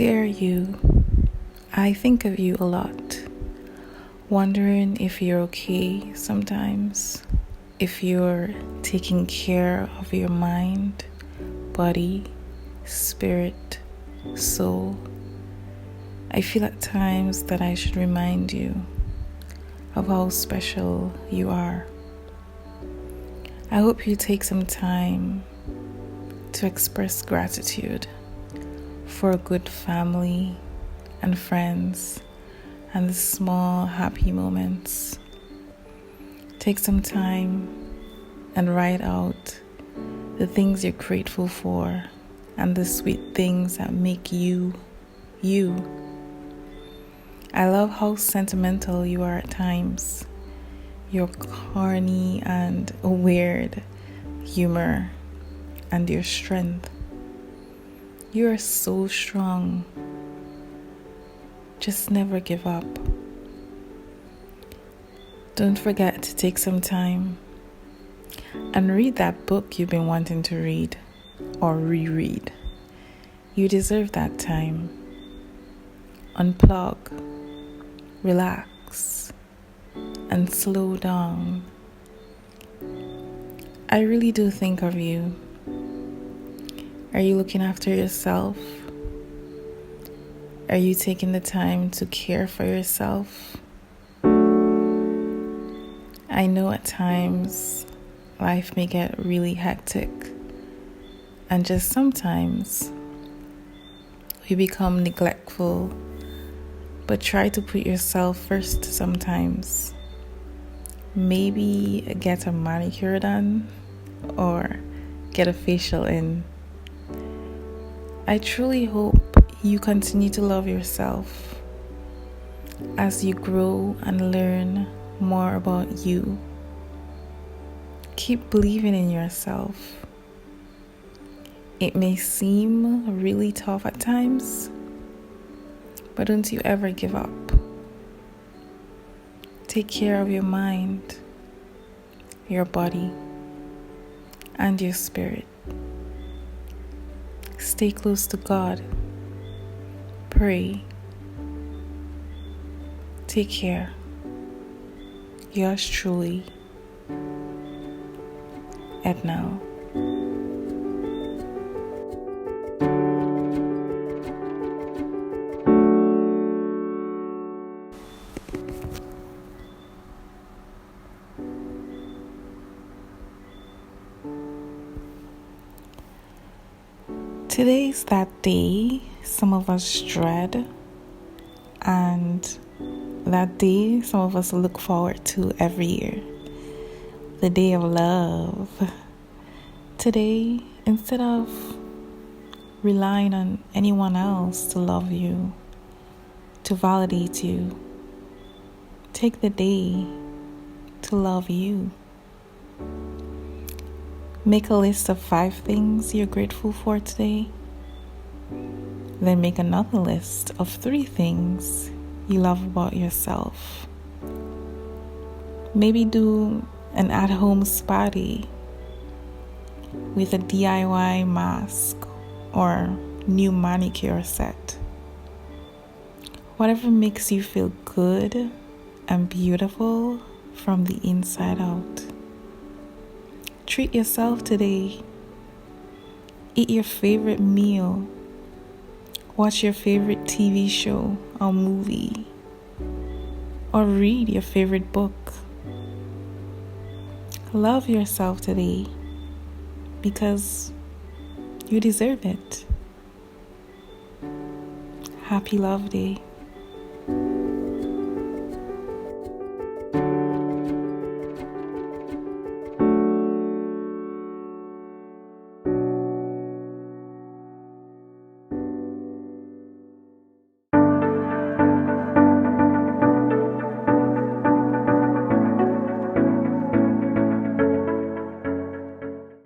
Dear you, I think of you a lot, wondering if you're okay sometimes, if you're taking care of your mind, body, spirit, soul. I feel at times that I should remind you of how special you are. I hope you take some time to express gratitude for a good family and friends and the small happy moments. Take some time and write out the things you're grateful for and the sweet things that make you, you. I love how sentimental you are at times. Your corny and weird humor and your strength. You are so strong. Just never give up. Don't forget to take some time and read that book you've been wanting to read or reread. You deserve that time. Unplug, relax, and slow down. I really do think of you. Are you looking after yourself? Are you taking the time to care for yourself? I know at times life may get really hectic, and just sometimes we become neglectful, but try to put yourself first sometimes. Maybe get a manicure done or get a facial in. I truly hope you continue to love yourself as you grow and learn more about you. Keep believing in yourself. It may seem really tough at times, but don't you ever give up. Take care of your mind, your body, and your spirit. Stay close to God. Pray. Take care. Yours truly, Ednel. Today's that day some of us dread, and that day some of us look forward to every year. The day of love. Today, instead of relying on anyone else to love you, to validate you, take the day to love you. Make a list of 5 things you're grateful for today. Then make another list of 3 things you love about yourself. Maybe do an at-home spa day with a DIY mask or new manicure set. Whatever makes you feel good and beautiful from the inside out. Treat yourself today. Eat your favorite meal. Watch your favorite TV show or movie. Or read your favorite book. Love yourself today because you deserve it. Happy Love Day.